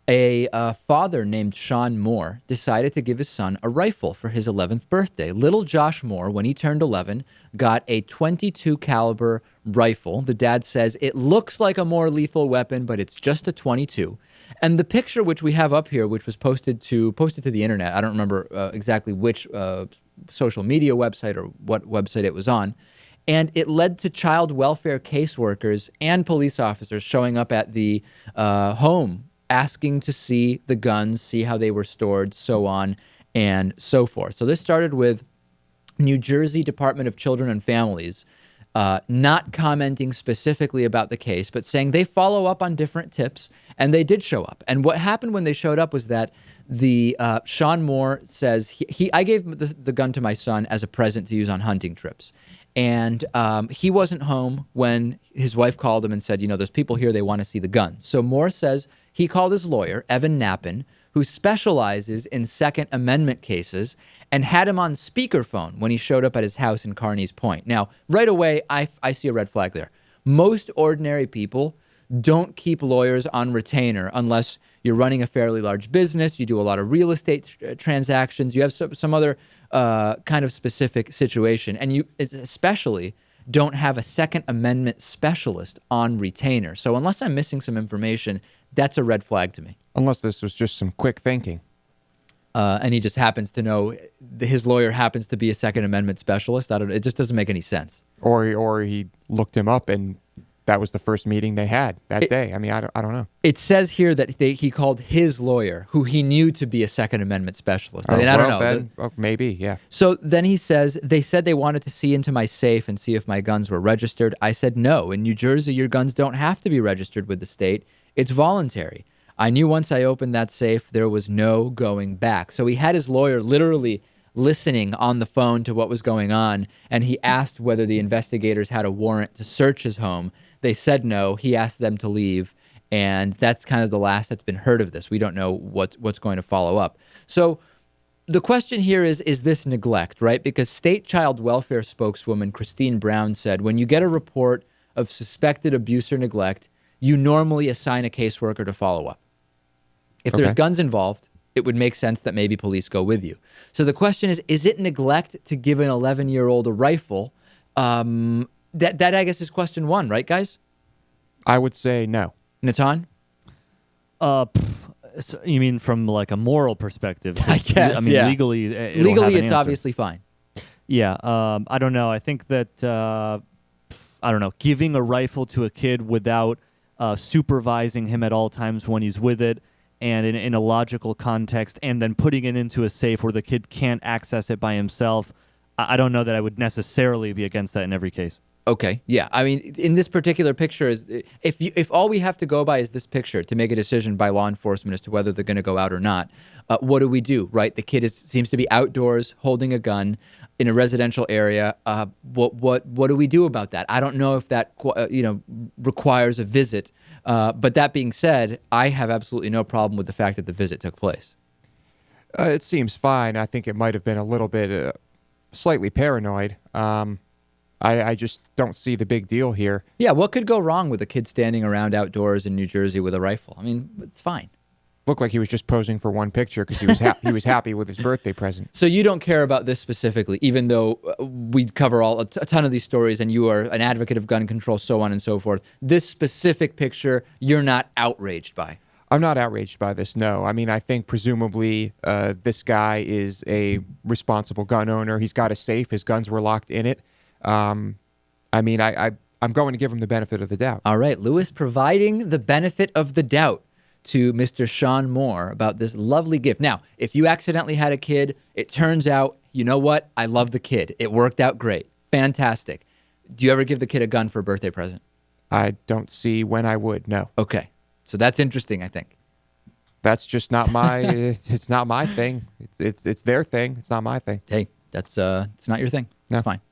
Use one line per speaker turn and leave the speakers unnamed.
A father named Shawn Moore decided to give his son a rifle for his 11th birthday. Little Josh Moore, when he turned 11, got a 22 caliber rifle. The dad says it looks like a more lethal weapon, but it's just a 22. And the picture which we have up here, which was posted to the internet, I don't remember exactly which social media website or what website it was on, and it led to child welfare caseworkers and police officers showing up at the home asking to see the guns, see how they were stored, so on and so forth. So this started with New Jersey Department of Children and Families not commenting specifically about the case, but saying they follow up on different tips, and they did show up. And what happened when they showed up was that the Shawn Moore says, I gave the gun to my son as a present to use on hunting trips. And he wasn't home when his wife called him and said, there's people here, they want to see the gun. So Moore says he called his lawyer, Evan Knappen, who specializes in Second Amendment cases, and had him on speakerphone when he showed up at his house in Carneys Point. Now, right away, I see a red flag there. Most ordinary people don't keep lawyers on retainer unless you're running a fairly large business, you do a lot of real estate transactions, you have some other kind of specific situation, and you especially don't have a Second Amendment specialist on retainer. So unless I'm missing some information, that's a red flag to me.
Unless this was just some quick thinking.
And he just happens to know, his lawyer happens to be a Second Amendment specialist. It just doesn't make any sense.
Or he looked him up and that was the first meeting they had that day. I mean, I don't know.
It says here that he called his lawyer, who he knew to be a Second Amendment specialist. I mean, I don't know.
Then, maybe, yeah.
So then he says, they said they wanted to see into my safe and see if my guns were registered. I said, no. In New Jersey, your guns don't have to be registered with the state. It's voluntary. I knew once I opened that safe, there was no going back. So he had his lawyer literally listening on the phone to what was going on, and he asked whether the investigators had a warrant to search his home. They said no. He asked them to leave, and that's kind of the last that's been heard of this. We don't know what's going to follow up. So the question here is this neglect, right? Because state child welfare spokeswoman Christine Brown said, when you get a report of suspected abuse or neglect, you normally assign a caseworker to follow up. If there's guns involved, it would make sense that maybe police go with you. So the question is it neglect to give an 11-year-old a rifle? That I guess is question one, right, guys?
I would say no.
Natan?
So you mean from like a moral perspective?
I guess,
I mean,
yeah.
legally
it's
answer.
obviously fine.
Yeah, I don't know. I think that, I don't know, giving a rifle to a kid without supervising him at all times when he's with it, and in a logical context, and then putting it into a safe where the kid can't access it by himself, I don't know that I would necessarily be against that in every case.
Okay, yeah. I mean, in this particular picture, if all we have to go by is this picture to make a decision by law enforcement as to whether they're going to go out or not, what do? Right? The kid seems to be outdoors holding a gun in a residential area. What do we do about that? I don't know if that requires a visit. But that being said, I have absolutely no problem with the fact that the visit took place.
It seems fine. I think it might have been a little bit slightly paranoid. I just don't see the big deal here.
Yeah, what could go wrong with a kid standing around outdoors in New Jersey with a rifle? I mean, it's fine.
Looked like he was just posing for one picture because he was happy with his birthday present.
So you don't care about this specifically, even though we cover a ton of these stories and you are an advocate of gun control, so on and so forth. This specific picture, you're not outraged by.
I'm not outraged by this, no. I mean, I think presumably this guy is a responsible gun owner. He's got a safe. His guns were locked in it. I mean, I'm going to give him the benefit of the doubt.
All right, Lewis providing the benefit of the doubt to Mr. Shawn Moore about this lovely gift. Now, if you accidentally had a kid, it turns out, you know what? I love the kid. It worked out great. Fantastic. Do you ever give the kid a gun for a birthday present?
I don't see when I would, no.
Okay. So that's interesting, I think.
That's just not my, it's not my thing. It's their thing. It's not my thing.
Hey, it's not your thing.
No.
It's fine.